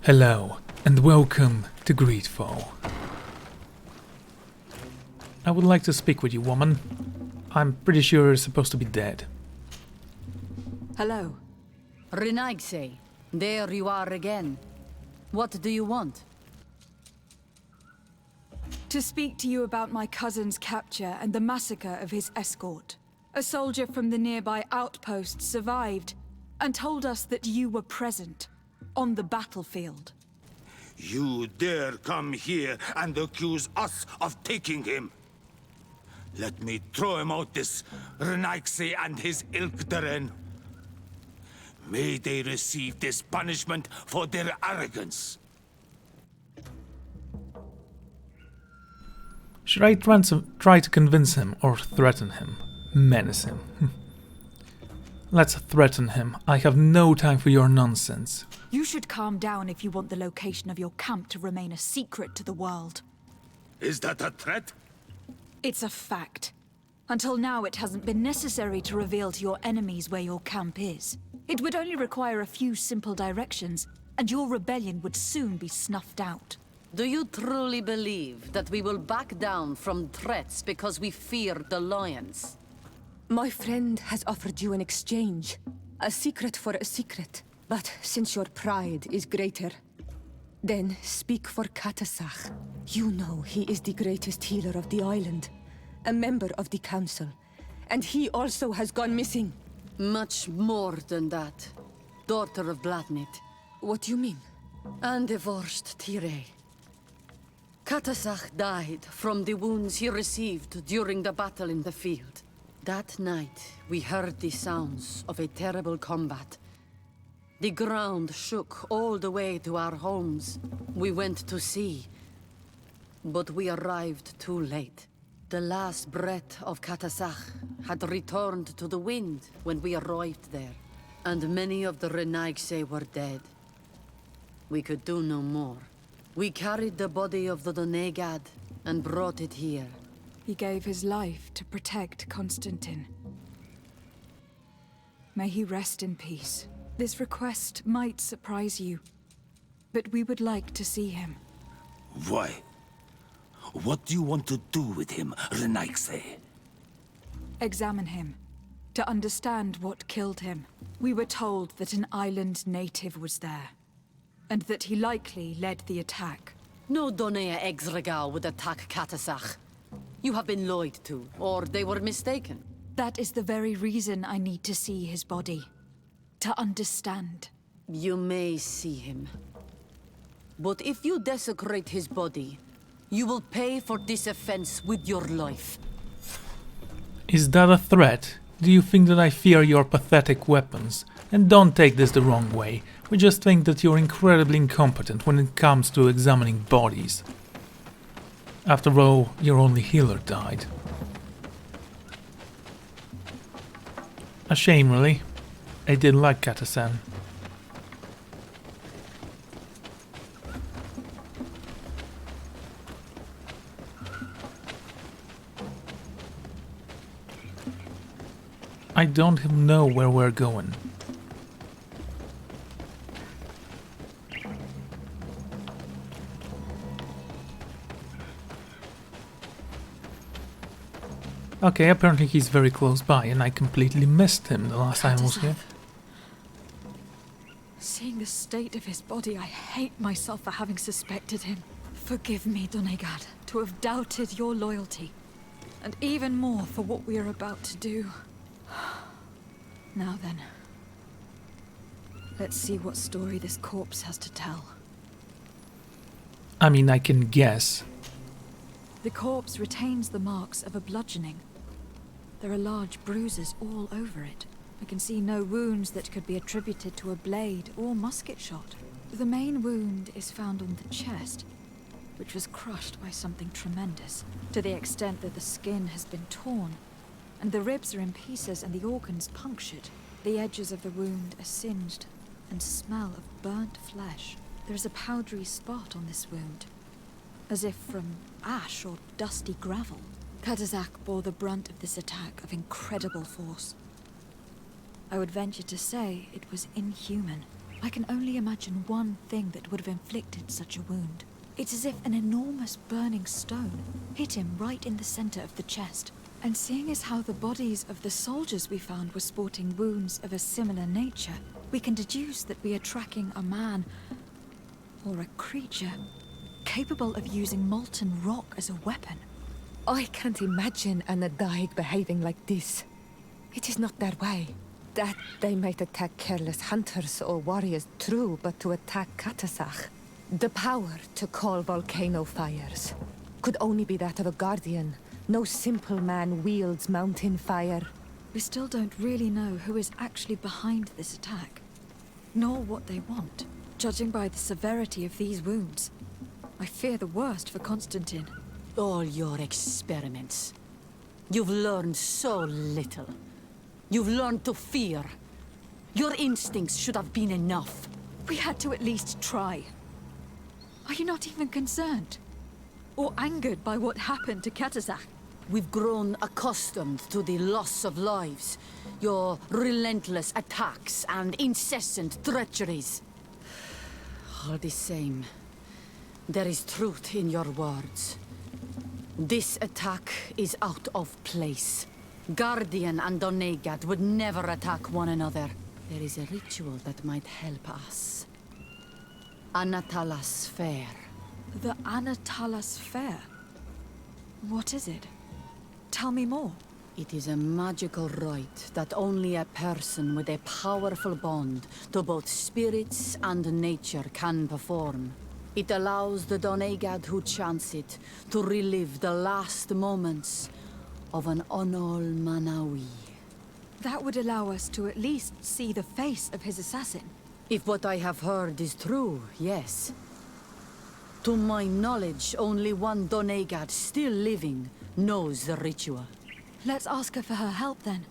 Hello, and welcome to GreedFall. I would like to speak with you, woman. I'm pretty sure you're supposed to be dead. Hello. Renaigse, there you are again. What do you want? To speak to you about my cousin's capture and the massacre of his escort. A soldier from the nearby outpost survived and told us that you were present on the battlefield. You dare come here and accuse us of taking him? Let me throw him out this Renaigse and his Ilkderen. May they receive this punishment for their arrogance. Should I try to convince him or threaten him? Menace him? Let's threaten him. I have no time for your nonsense. You should calm down if you want the location of your camp to remain a secret to the world. Is that a threat? It's a fact. Until now, it hasn't been necessary to reveal to your enemies where your camp is. It would only require a few simple directions, and your rebellion would soon be snuffed out. Do you truly believe that we will back down from threats because we fear the lions? My friend has offered you an exchange. A secret for a secret. But since your pride is greater, then speak for Katasach. You know he is the greatest healer of the island. A member of the council. And he also has gone missing. Much more than that. Daughter of Bladnit. What do you mean? And divorced Tire. Katasach died from the wounds he received during the battle in the field. That night, we heard the sounds of a terrible combat. The ground shook all the way to our homes. We went to see, but we arrived too late. The last breath of Katasach had returned to the wind when we arrived there, and many of the Renaigse were dead. We could do no more. We carried the body of the Donegad and brought it here. He gave his life to protect Constantin. May he rest in peace. This request might surprise you, but we would like to see him. Why? What do you want to do with him, Renaigse? Examine him, to understand what killed him. We were told that an island native was there, and that he likely led the attack. No Donea Exregal would attack Katasach. You have been lied to, or they were mistaken. That is the very reason I need to see his body. To understand. You may see him. But if you desecrate his body, you will pay for this offense with your life. Is that a threat? Do you think that I fear your pathetic weapons? And don't take this the wrong way. We just think that you're incredibly incompetent when it comes to examining bodies. After all, your only healer died. A shame, really. I did like Katasan. I don't know where we're going. Okay, apparently he's very close by, and I completely missed him the last time I was here. Seeing the state of his body, I hate myself for having suspected him. Forgive me, Donegad, to have doubted your loyalty. And even more for what we are about to do. Now then. Let's see what story this corpse has to tell. I mean, I can guess. The corpse retains the marks of a bludgeoning. There are large bruises all over it. I can see no wounds that could be attributed to a blade or musket shot. The main wound is found on the chest, which was crushed by something tremendous, to the extent that the skin has been torn, and the ribs are in pieces and the organs punctured. The edges of the wound are singed and smell of burnt flesh. There is a powdery spot on this wound, as if from ash or dusty gravel. Katasach bore the brunt of this attack of incredible force. I would venture to say it was inhuman. I can only imagine one thing that would have inflicted such a wound. It's as if an enormous burning stone hit him right in the center of the chest. And seeing as how the bodies of the soldiers we found were sporting wounds of a similar nature, we can deduce that we are tracking a man, or a creature, capable of using molten rock as a weapon. I can't imagine an Adaig behaving like this. It is not their way. That they might attack careless hunters or warriors, true, but to attack Katasach, the power to call volcano fires, could only be that of a guardian. No simple man wields mountain fire. We still don't really know who is actually behind this attack, nor what they want, judging by the severity of these wounds. I fear the worst for Constantine. All your experiments. You've learned so little. You've learned to fear. Your instincts should have been enough. We had to at least try. Are you not even concerned? Or angered by what happened to Katasach? We've grown accustomed to the loss of lives, your relentless attacks and incessant treacheries. All the same, there is truth in your words. This attack is out of place. Guardian and Donegad would never attack one another. There is a ritual that might help us. Anatalas Fair. The Anatalas Fair? What is it? Tell me more. It is a magical rite that only a person with a powerful bond to both spirits and nature can perform. It allows the Donegad who chants it to relive the last moments of an Onol Manawi. That would allow us to at least see the face of his assassin. If what I have heard is true, yes. To my knowledge, only one Donegad still living knows the ritual. Let's ask her for her help then.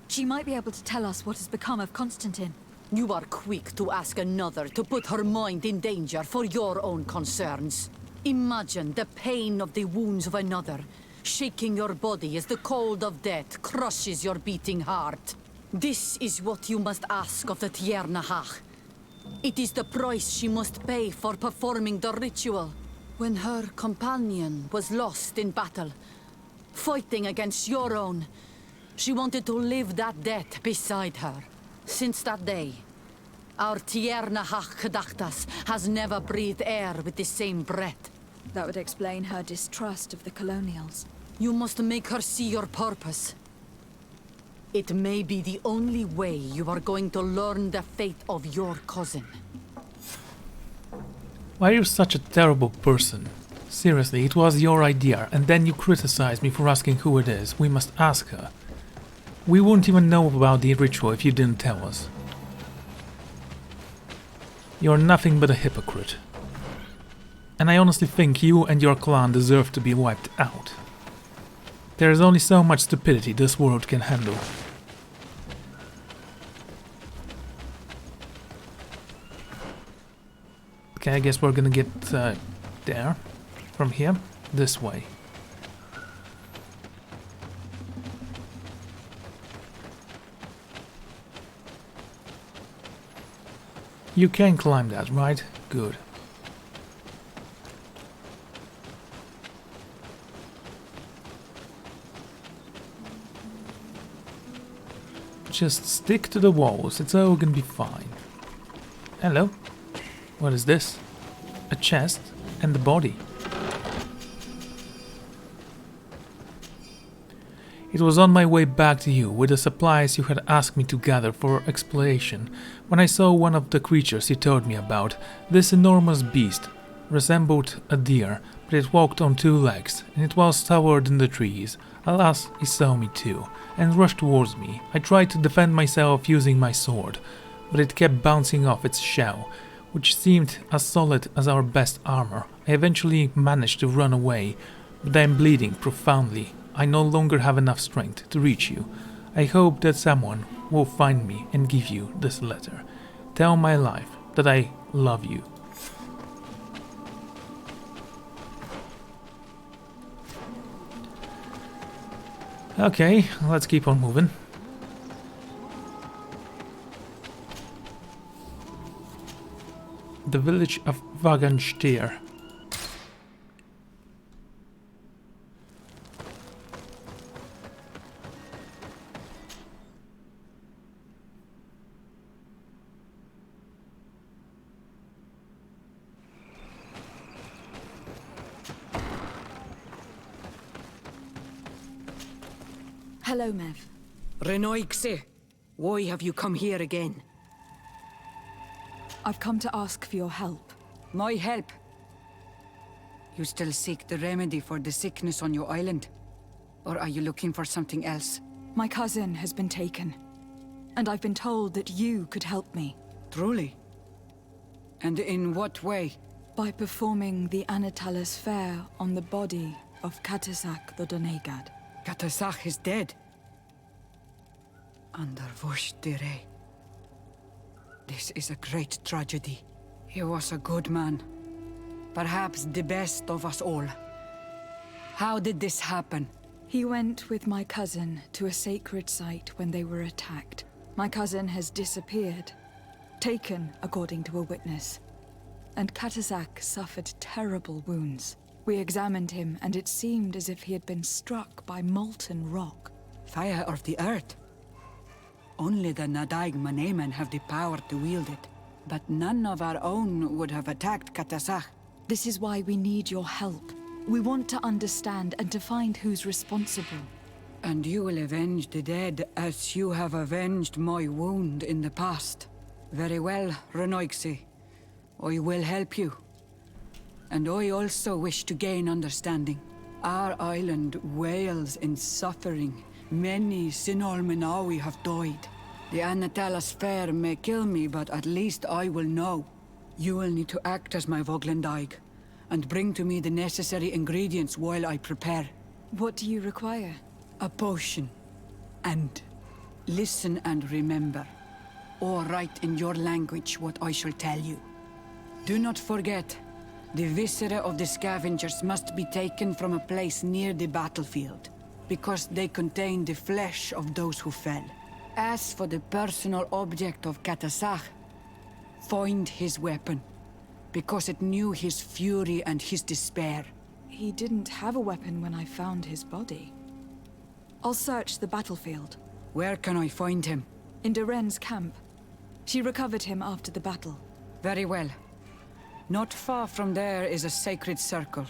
She might be able to tell us what has become of Constantine. You are quick to ask another to put her mind in danger for your own concerns. Imagine the pain of the wounds of another, shaking your body as the cold of death crushes your beating heart. This is what you must ask of the Tiernahach. It is the price she must pay for performing the ritual. When her companion was lost in battle, fighting against your own, she wanted to live that death beside her. Since that day, our Tiernahach Kadachtas has never breathed air with the same breath. That would explain her distrust of the colonials. You must make her see your purpose. It may be the only way you are going to learn the fate of your cousin. Why are you such a terrible person? Seriously, it was your idea, and then you criticize me for asking who it is. We must ask her. We wouldn't even know about the ritual if you didn't tell us. You're nothing but a hypocrite. And I honestly think you and your clan deserve to be wiped out. There is only so much stupidity this world can handle. Okay, I guess we're gonna get there. From here, this way. You can climb that, right? Good. Just stick to the walls, it's all gonna be fine. Hello? What is this? A chest and the body. It was on my way back to you with the supplies you had asked me to gather for exploration when I saw one of the creatures you told me about. This enormous beast resembled a deer, but it walked on two legs, and it was taller than the trees. Alas, it saw me too, and rushed towards me. I tried to defend myself using my sword, but it kept bouncing off its shell, which seemed as solid as our best armor. I eventually managed to run away, but I am bleeding profoundly. I no longer have enough strength to reach you. I hope that someone will find me and give you this letter. Tell my life that I love you. Okay, let's keep on moving. The village of Wagenstier. Hello, Mev. Renoixe, why have you come here again? I've come to ask for your help. My help? You still seek the remedy for the sickness on your island? Or are you looking for something else? My cousin has been taken, and I've been told that you could help me. Truly? And in what way? By performing the Anatalis fair on the body of Katasak the Donegad. Katasach is dead. Under Voshtire. This is a great tragedy. He was a good man. Perhaps the best of us all. How did this happen? He went with my cousin to a sacred site when they were attacked. My cousin has disappeared. Taken, according to a witness. And Katasak suffered terrible wounds. We examined him, and it seemed as if he had been struck by molten rock. Fire of the earth? Only the Nadaig Manemen have the power to wield it. But none of our own would have attacked Katasach. This is why we need your help. We want to understand and to find who's responsible. And you will avenge the dead as you have avenged my wound in the past. Very well, Renoixe. I will help you. And I also wish to gain understanding. Our island wails in suffering. Many Sinol Menawi have died. The Anatalas fair may kill me, but at least I will know. You will need to act as my Voglendaig, and bring to me the necessary ingredients while I prepare. What do you require? A potion. And listen and remember, or write in your language what I shall tell you. Do not forget, the viscera of the scavengers must be taken from a place near the battlefield, because they contain the flesh of those who fell. As for the personal object of Katasach, find his weapon, because it knew his fury and his despair. He didn't have a weapon when I found his body. I'll search the battlefield. Where can I find him? In Duren's camp. She recovered him after the battle. Very well. Not far from there is a sacred circle.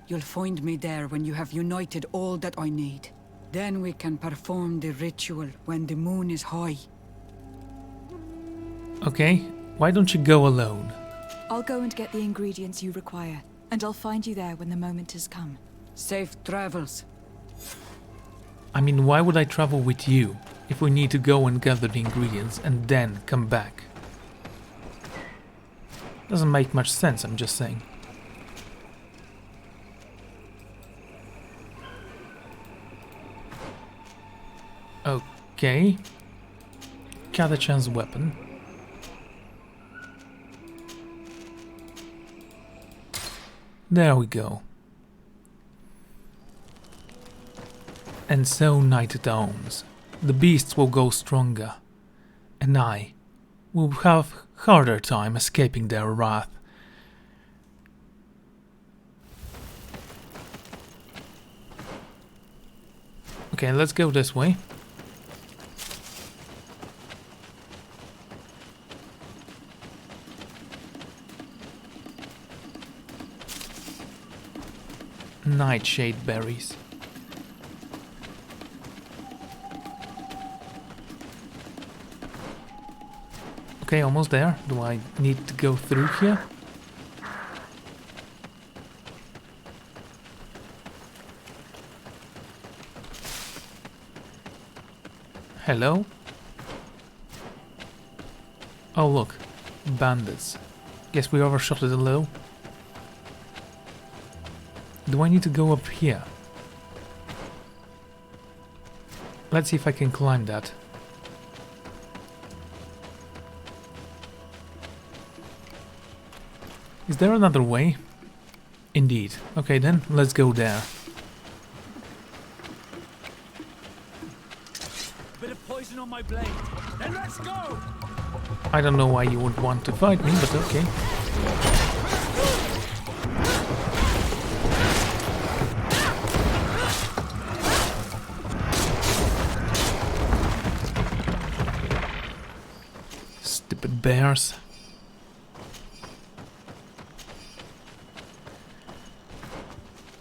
You'll find me there when you have united all that I need. Then we can perform the ritual when the moon is high. Okay, why don't you go alone? I'll go and get the ingredients you require, and I'll find you there when the moment has come. Safe travels. I mean, why would I travel with you if we need to go and gather the ingredients and then come back? Doesn't make much sense, I'm just saying. Okay. Katachan's weapon. There we go. And so night dawns. The beasts will go stronger, and I will have harder time escaping their wrath. Okay, let's go this way. Nightshade berries. Okay, almost there. Do I need to go through here? Hello? Oh look, bandits. Guess we overshot it a little. Do I need to go up here? Let's see if I can climb that. Is there another way? Indeed. Okay then, let's go there. Bit of poison on my blade. Then let's go! I don't know why you would want to fight me, but okay. Stupid bears.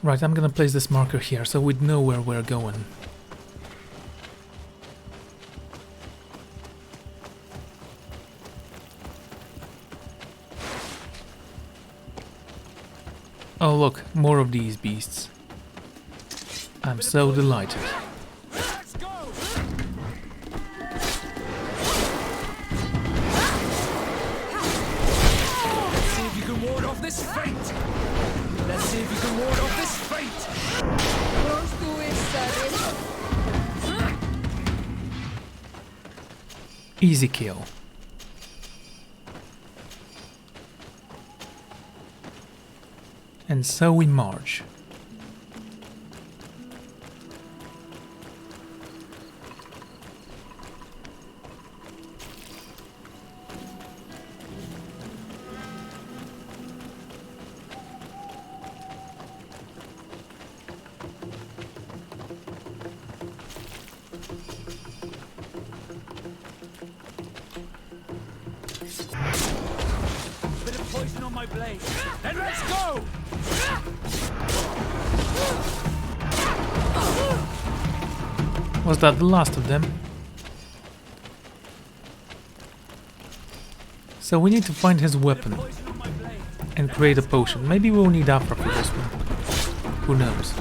Right, I'm gonna place this marker here so we'd know where we're going. Oh look, more of these beasts. I'm so delighted. Let's go! Let's see if you can ward off this fate! Let's see if you can ward off this fate! Close to it, Sardet. Easy kill. And so we march. Bit of poison on my blade. Then let's go! Was that the last of them? So we need to find his weapon Poison on my blade. and create a potion. Maybe we'll need Afra for this one. Who knows?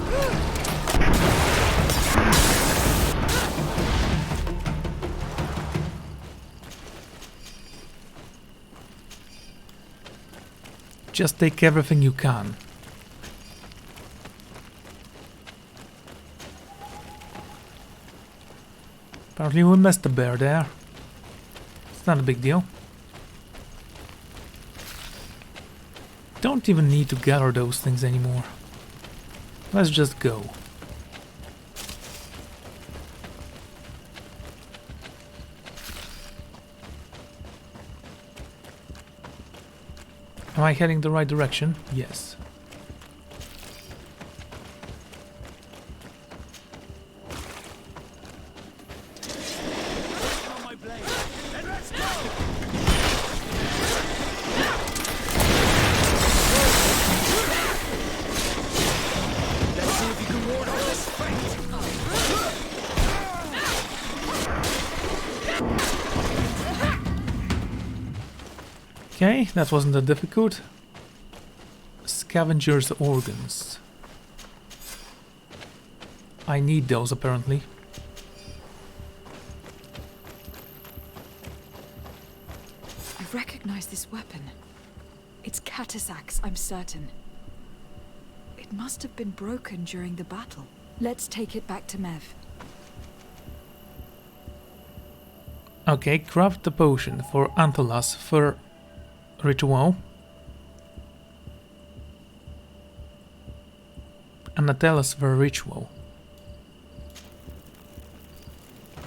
Just take everything you can. Apparently we missed the bear there. It's not a big deal. Don't even need to gather those things anymore. Let's just go. Am I heading the right direction? Yes. Poison on my blade. Then let's go! Let's see if you can ward off this fate! Okay, that wasn't that difficult. Scavenger's organs. I need those apparently. I recognize this weapon. It's Catasax, I'm certain. It must have been broken during the battle. Let's take it back to Mev. Okay, craft the potion for Anthelas for ritual. And Natellas for ritual.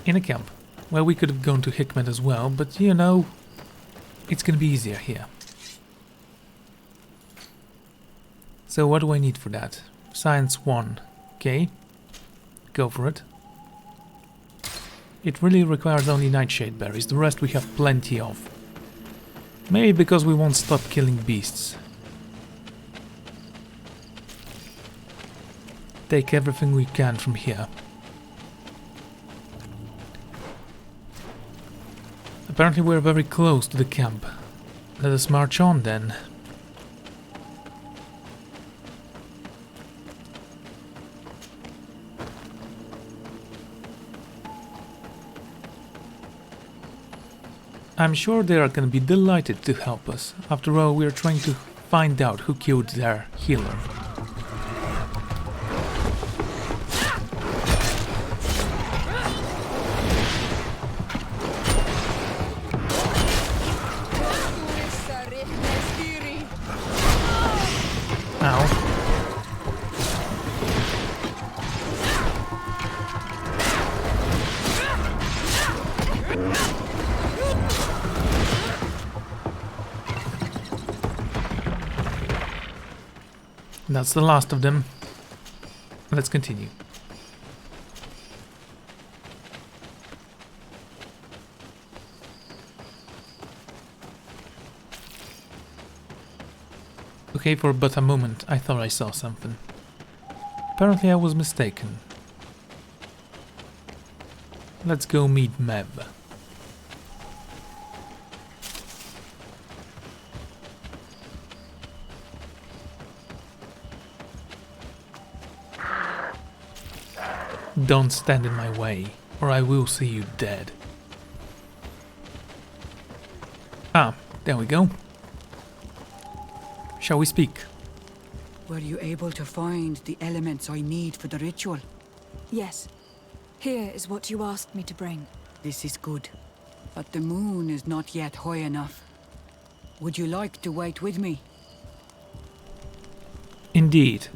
In a camp, where we could have gone to Hikmet as well, but you know, it's gonna be easier here. So what do I need for that? Science 1. Okay, go for it. It really requires only nightshade berries, the rest we have plenty of. Maybe because we won't stop killing beasts. Take everything we can from here. Apparently we're very close to the camp. Let us march on then. I'm sure they are gonna be delighted to help us. After all, we are trying to find out who killed their healer. Ow. That's the last of them. Let's continue. Okay, for but a moment I thought I saw something. Apparently I was mistaken. Let's go meet Mev. Don't stand in my way, or I will see you dead. Ah, there we go. Shall we speak? Were you able to find the elements I need for the ritual? Yes. Here is what you asked me to bring. This is good. But the moon is not yet high enough. Would you like to wait with me? Indeed.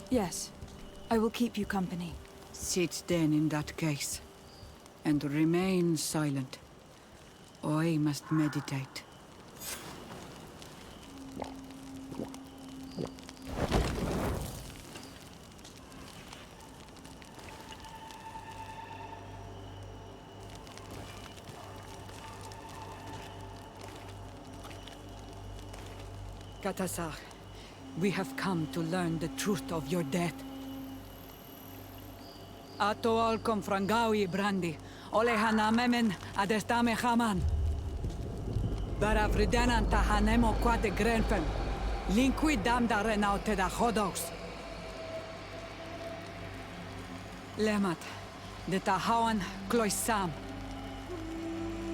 Yes. I will keep you company. Sit then in that case. And remain silent. I must meditate. Katasar, we have come to learn the truth of your death. Ato al confrangawi brandi, olehana memen adestame haman. Baravridenan tahanemo quate grenfen, linqui damda renaute da hodos. Lemat, de tahawan kloisam,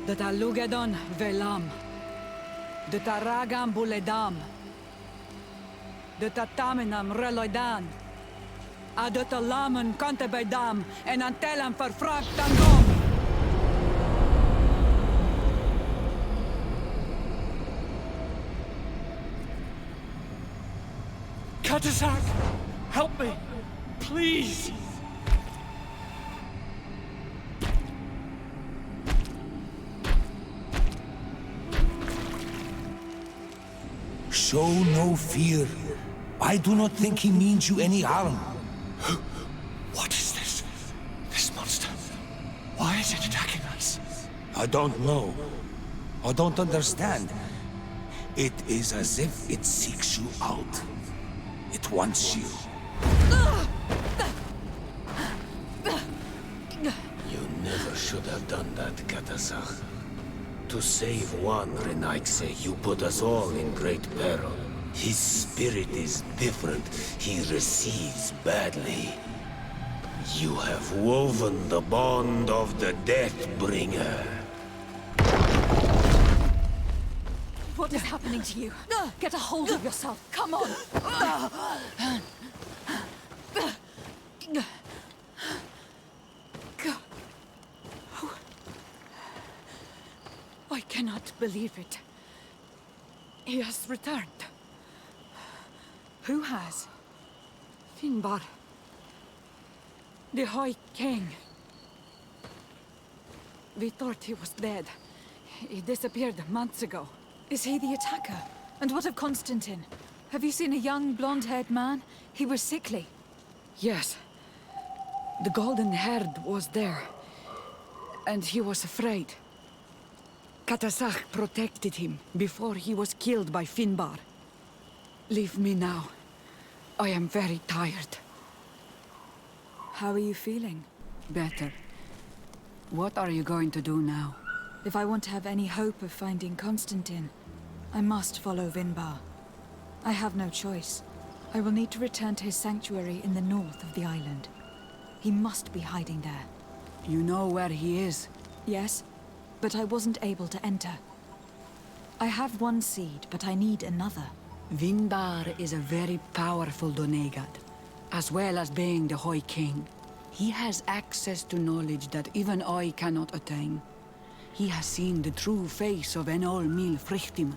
de talugedon velam, de taragam buledam, de tatamenam reloidan. Adat alamen kante bij dam en antelam vervraagd dan dom. Katasak! Help me! Please! Show no fear. I do not think he means you any harm. What is this? This monster? Why is it attacking us? I don't know. I don't understand. It is as if it seeks you out. It wants you. You never should have done that, Katasach. To save one Renaikse, you put us all in great peril. His spirit is different. He receives badly. You have woven the bond of the Deathbringer. What is happening to you? Get a hold of yourself. Come on. I cannot believe it. He has returned. Who has? Finbar. The High King. We thought he was dead. He disappeared months ago. Is he the attacker? And what of Constantine? Have you seen a young, blonde-haired man? He was sickly. Yes. The golden-haired was there. And he was afraid. Katasach protected him before he was killed by Finbar. Leave me now. I am very tired. How are you feeling? Better. What are you going to do now? If I want to have any hope of finding Constantine, I must follow Vinbar. I have no choice. I will need to return to his sanctuary in the north of the island. He must be hiding there. You know where he is? Yes, but I wasn't able to enter. I have one seed, but I need another. Vinbar is a very powerful Doneigad, as well as being the High King. He has access to knowledge that even I cannot attain. He has seen the true face of Enol Mil Frichtim.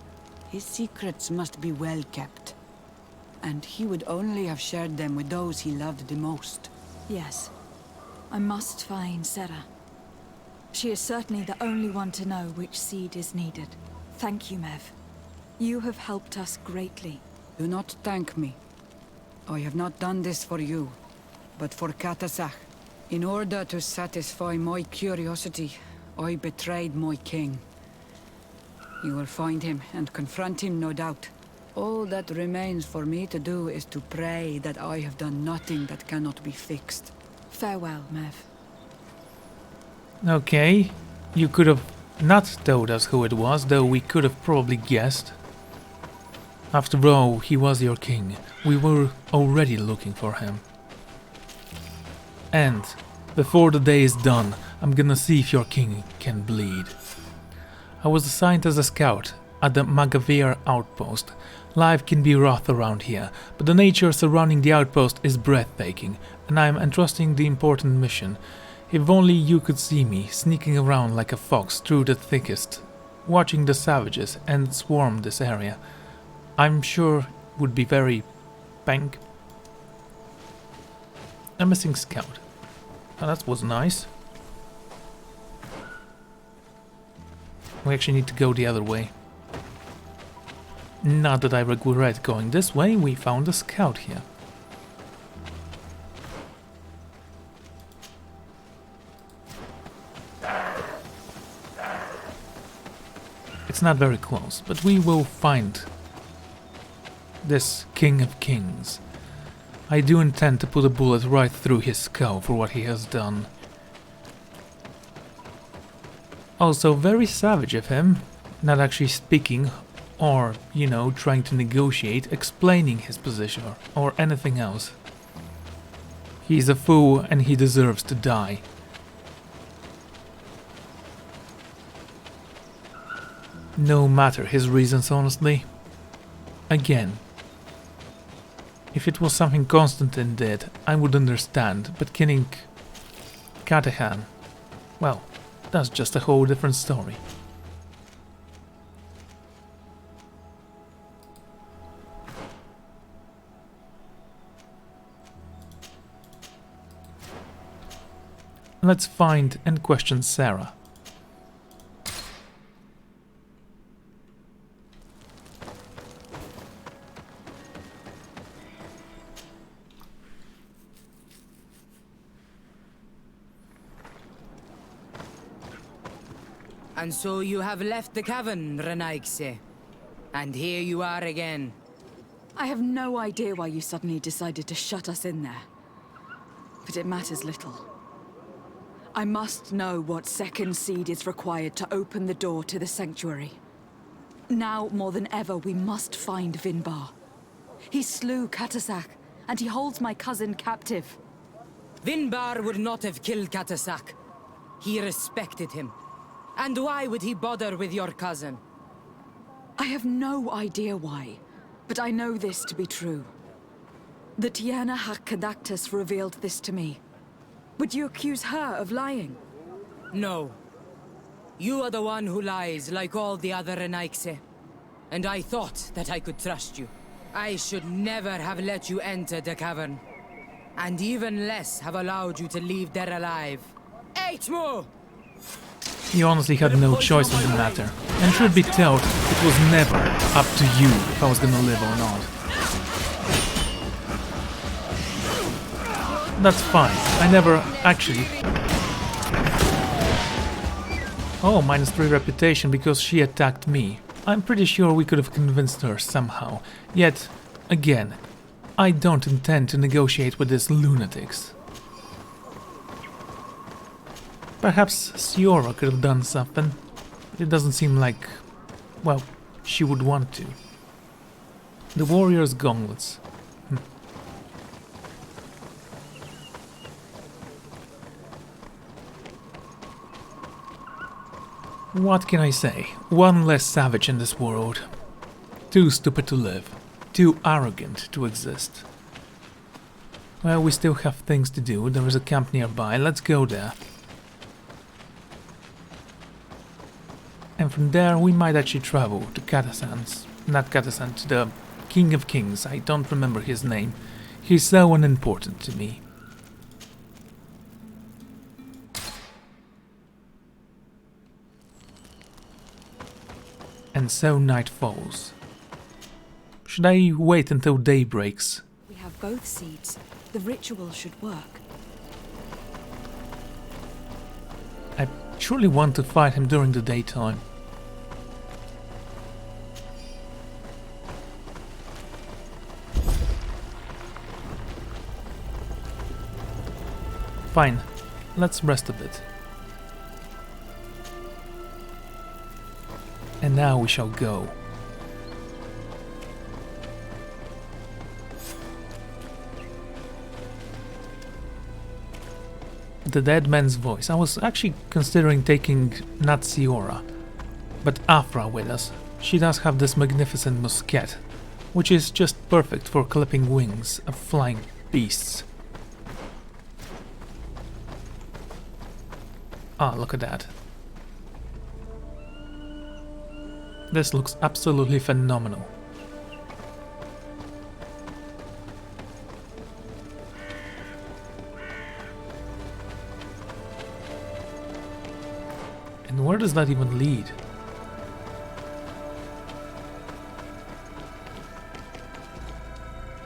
His secrets must be well kept. And he would only have shared them with those he loved the most. Yes. I must find Sarah. She is certainly the only one to know which seed is needed. Thank you, Mev. You have helped us greatly. Do not thank me. I have not done this for you, but for Katasach. In order to satisfy my curiosity, I betrayed my king. You will find him and confront him, no doubt. All that remains for me to do is to pray that I have done nothing that cannot be fixed. Farewell, Mev. Okay, you could have not told us who it was, though we could have probably guessed. After all, he was your king. We were already looking for him. And before the day is done, I'm gonna see if your king can bleed. I was assigned as a scout at the Magavir outpost. Life can be rough around here, but the nature surrounding the outpost is breathtaking, and I am entrusting the important mission. If only you could see me, sneaking around like a fox through the thickest, watching the savages and swarm this area. I'm sure would be very bank. A missing scout. Oh, that was nice. We actually need to go the other way. Not that I regret going this way, we found a scout here. It's not very close, but we will find this King of Kings. I do intend to put a bullet right through his skull for what he has done. Also very savage of him, not actually speaking or, you know, trying to negotiate, explaining his position or anything else. He's a fool and he deserves to die. No matter his reasons, honestly. Again, if it was something Constantine did, I would understand, but killing Katahan, well, that's just a whole different story. Let's find and question Sarah. And so you have left the cavern, Renaigse. And here you are again. I have no idea why you suddenly decided to shut us in there. But it matters little. I must know what second seed is required to open the door to the sanctuary. Now, more than ever, we must find Vinbar. He slew Katasach, and he holds my cousin captive. Vinbar would not have killed Katasach. He respected him. And why would he bother with your cousin? I have no idea why, but I know this to be true. The Tiana Hakadactus revealed this to me. Would you accuse her of lying? No. You are the one who lies like all the other Renaigse. And I thought that I could trust you. I should never have let you enter the cavern. And even less have allowed you to leave there alive. 8 more! You honestly had no choice in the matter, and truth be told, it was never up to you if I was gonna live or not. That's fine, I never actually... Oh, -3 reputation because she attacked me. I'm pretty sure we could have convinced her somehow. Yet, again, I don't intend to negotiate with these lunatics. Perhaps Siora could have done something. It doesn't seem like, well, she would want to. The warrior's gauntlets. What can I say? One less savage in this world. Too stupid to live. Too arrogant to exist. Well, we still have things to do. There is a camp nearby. Let's go there. And from there we might actually travel to Katasan's. Not Katasan, to the King of Kings. I don't remember his name. He's so unimportant to me. And so night falls. Should I wait until day breaks? have both seeds. The ritual should work. I truly want to fight him during the daytime. Fine, let's rest a bit. And now we shall go. The dead man's voice. I was actually considering taking not Siora, but Afra with us. She does have this magnificent musket, which is just perfect for clipping wings of flying beasts. Ah, look at that. This looks absolutely phenomenal. And where does that even lead?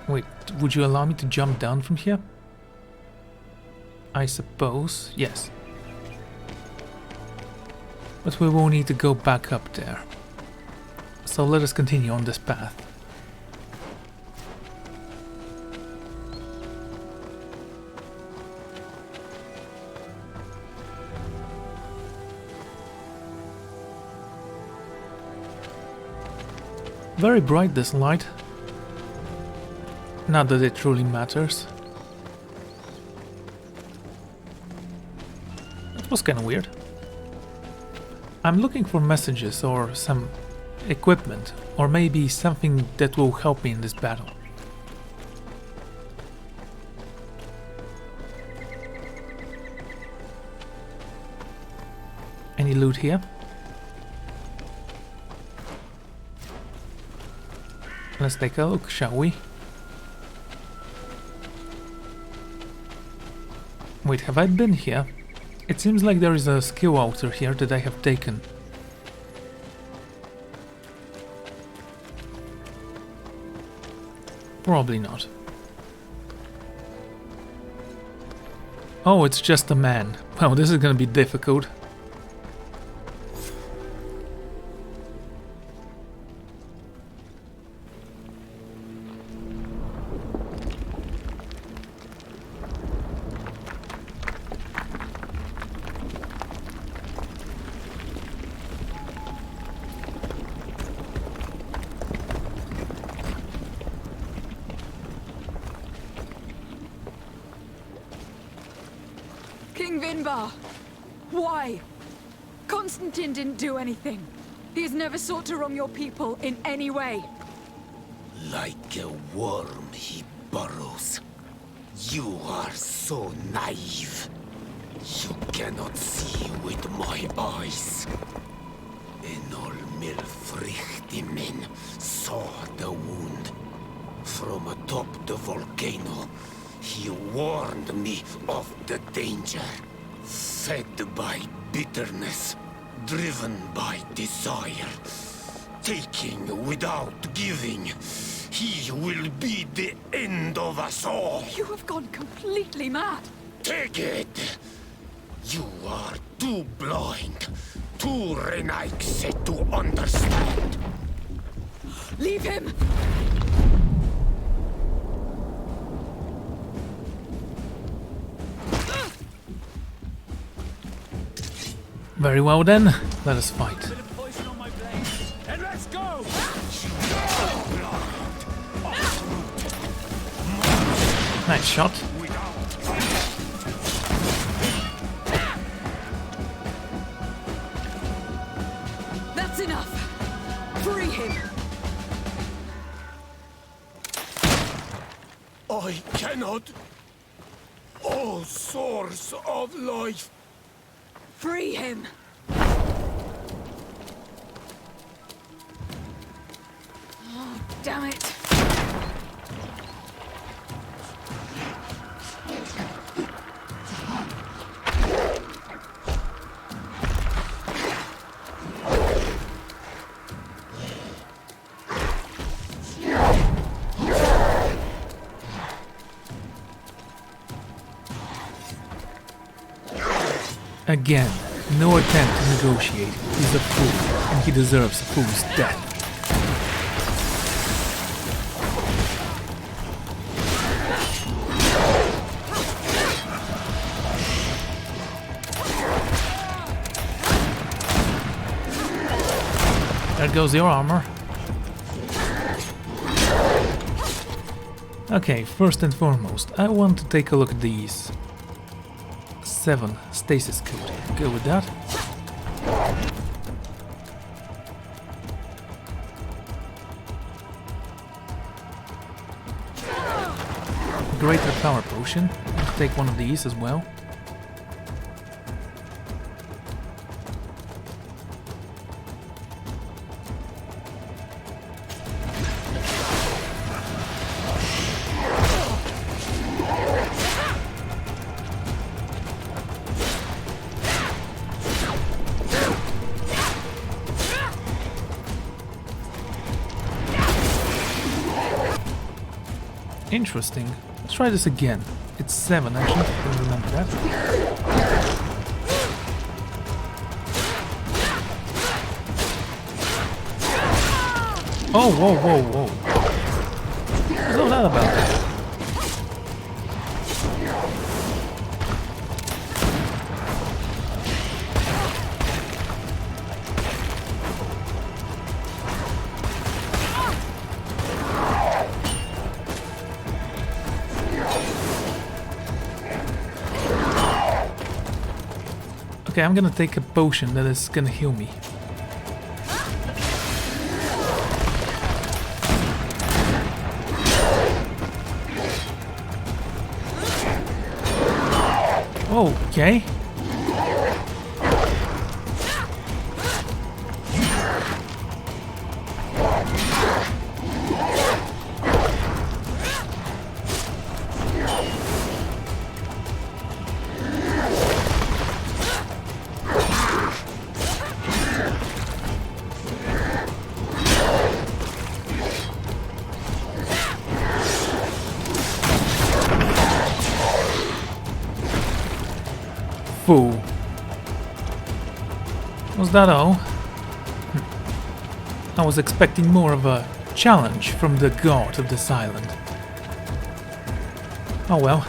Wait, would you allow me to jump down from here? I suppose, yes. But we will need to go back up there. So let us continue on this path. Very bright, this light. Not that it truly matters. That was kinda weird. I'm looking for messages or some equipment, or maybe something that will help me in this battle. Any loot here? Let's take a look, shall we? Wait, have I been here? It seems like there is a skill altar here that I have taken. Probably not. Oh, it's just a man. Well, this is gonna be difficult. King Vinbar! Why? Constantine didn't do anything. He has never sought to wrong your people in any way. Like a worm he burrows. You are so naive. You cannot see with my eyes. Enol Milfrichtimen saw the wound. From atop the volcano, he warned me of the danger. Fed by bitterness, driven by desire, taking without giving, he will be the end of us all. You have gone completely mad. Take it! You are too blind, too Renaikse to understand. Leave him! Very well then, let us fight. Bit of poison on my blade, and let's go! Nice shot. That's enough! Free him! I cannot. O source of life. Free him! Oh, damn it! Again, no attempt to negotiate. He's a fool, and he deserves a fool's death. There goes your armor. Okay, first and foremost, I want to take a look at these 7 stasis code. Go with that. Greater power potion. I'll take one of these as well. Interesting. Let's try this again. It's 7 actually, I don't remember that. Oh, whoa, whoa, whoa. What's all that about? Okay, I'm gonna take a potion that is gonna heal me. Okay. Fool. Was that all? I was expecting more of a challenge from the god of this island. Oh well.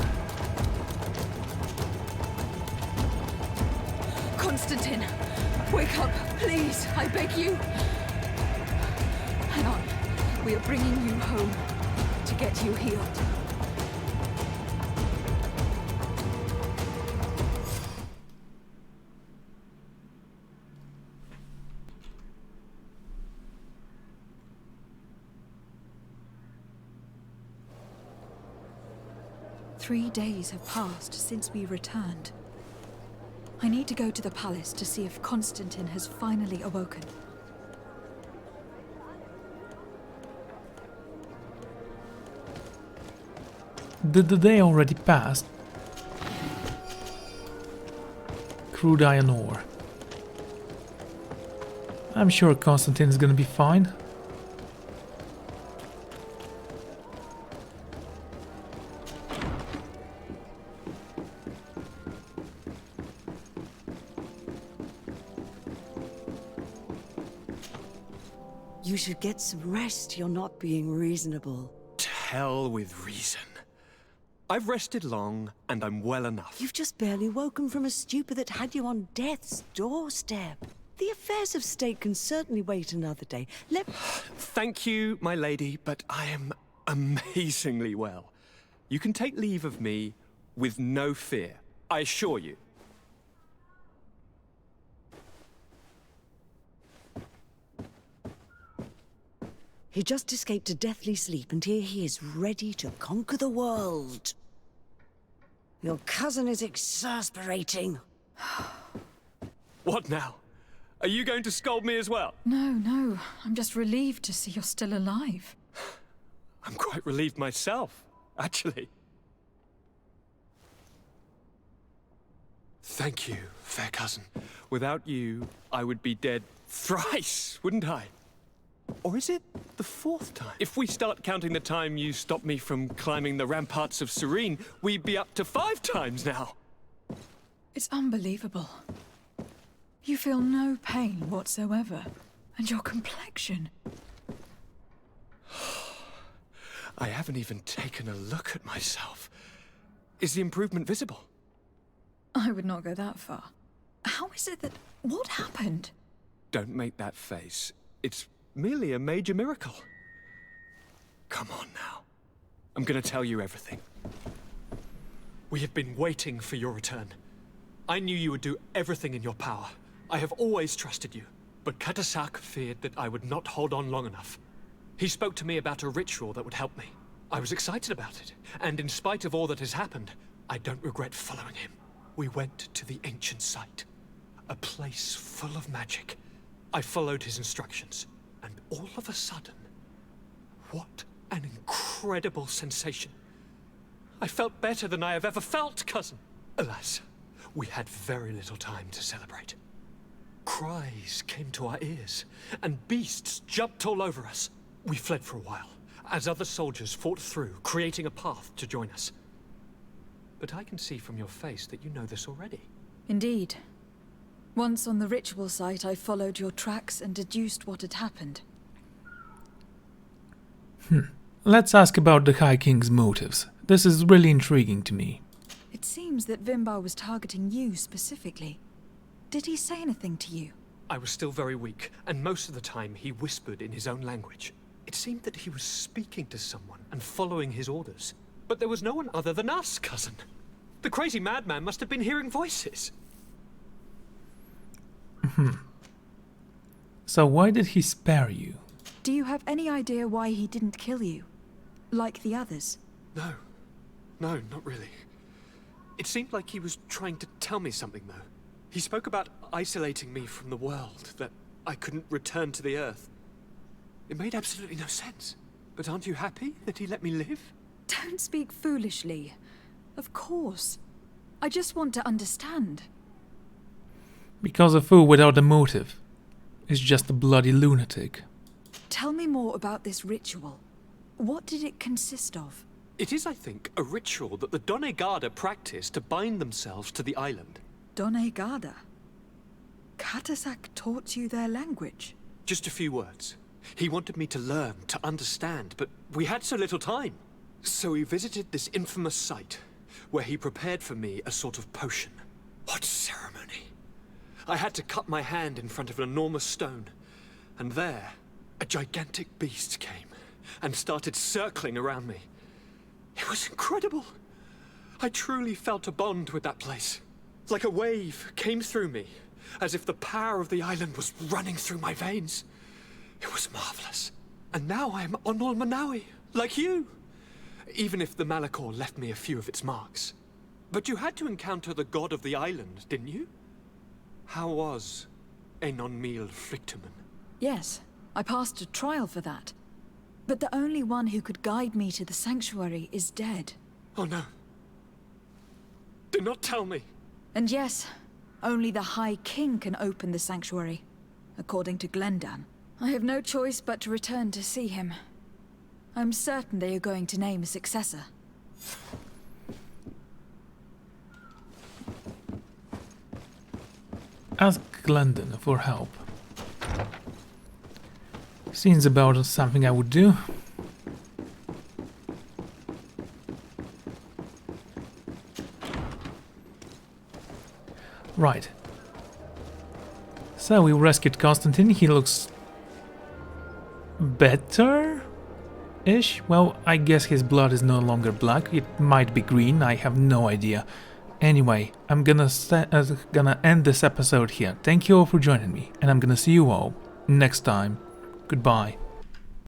Constantine, wake up, please, I beg you. Hang on, we are bringing you home to get you healed. Three days have passed since we returned. I need to go to the palace to see if Constantine has finally awoken. Did the day already pass? Crude iron ore. I'm sure Constantine is gonna be fine. You should get some rest. You're not being reasonable. To hell with reason. I've rested long, and I'm well enough. You've just barely woken from a stupor that had you on death's doorstep. The affairs of state can certainly wait another day. Thank you, my lady, but I am amazingly well. You can take leave of me with no fear, I assure you. He just escaped a deathly sleep, and here he is, ready to conquer the world. Your cousin is exasperating. What now? Are you going to scold me as well? No, I'm just relieved to see you're still alive. I'm quite relieved myself, actually. Thank you, fair cousin. Without you, I would be dead thrice, wouldn't I? Or is it the 4th time? If we start counting the time you stopped me from climbing the ramparts of Serene, we'd be up to 5 times now. It's unbelievable. You feel no pain whatsoever. And your complexion. I haven't even taken a look at myself. Is the improvement visible? I would not go that far. How is it that... What happened? Don't make that face. It's merely a major miracle. Come on now. I'm gonna tell you everything. We have been waiting for your return. I knew you would do everything in your power. I have always trusted you. But Katasak feared that I would not hold on long enough. He spoke to me about a ritual that would help me. I was excited about it, and in spite of all that has happened, I don't regret following him. We went to the ancient site, a place full of magic. I followed his instructions, and all of a sudden, what an incredible sensation. I felt better than I have ever felt, cousin. Alas, we had very little time to celebrate. Cries came to our ears, and beasts jumped all over us. We fled for a while, as other soldiers fought through, creating a path to join us. But I can see from your face that you know this already. Indeed. Once on the ritual site, I followed your tracks and deduced what had happened. Let's ask about the High King's motives. This is really intriguing to me. It seems that Vimbar was targeting you specifically. Did he say anything to you? I was still very weak, and most of the time he whispered in his own language. It seemed that he was speaking to someone and following his orders. But there was no one other than us, cousin. The crazy madman must have been hearing voices. So why did he spare you? Do you have any idea why he didn't kill you? Like the others? No, not really. It seemed like he was trying to tell me something, though. He spoke about isolating me from the world, that I couldn't return to the Earth. It made absolutely no sense. But aren't you happy that he let me live? Don't speak foolishly. Of course. I just want to understand. Because a fool without a motive is just a bloody lunatic. Tell me more about this ritual. What did it consist of? It is, I think, a ritual that the Donegada practice to bind themselves to the island. Donegada? Katasak taught you their language? Just a few words. He wanted me to learn, to understand, but we had so little time. So we visited this infamous site, where he prepared for me a sort of potion. What ceremony! I had to cut my hand in front of an enormous stone, and there, a gigantic beast came, and started circling around me. It was incredible! I truly felt a bond with that place. Like a wave came through me, as if the power of the island was running through my veins. It was marvelous. And now I am Onol Manawi, like you. Even if the Malachor left me a few of its marks. But you had to encounter the god of the island, didn't you? How was Enon Mil Flicterman? Yes, I passed a trial for that. But the only one who could guide me to the sanctuary is dead. Oh no. Do not tell me. And yes, only the High King can open the sanctuary, according to Glendan. I have no choice but to return to see him. I'm certain they are going to name a successor. Ask Glendon for help. Seems about something I would do. Right. So we rescued Constantine. He looks better-ish. Well, I guess his blood is no longer black. It might be green. I have no idea. Anyway, I'm gonna end this episode here. Thank you all for joining me, and I'm gonna see you all next time. Goodbye.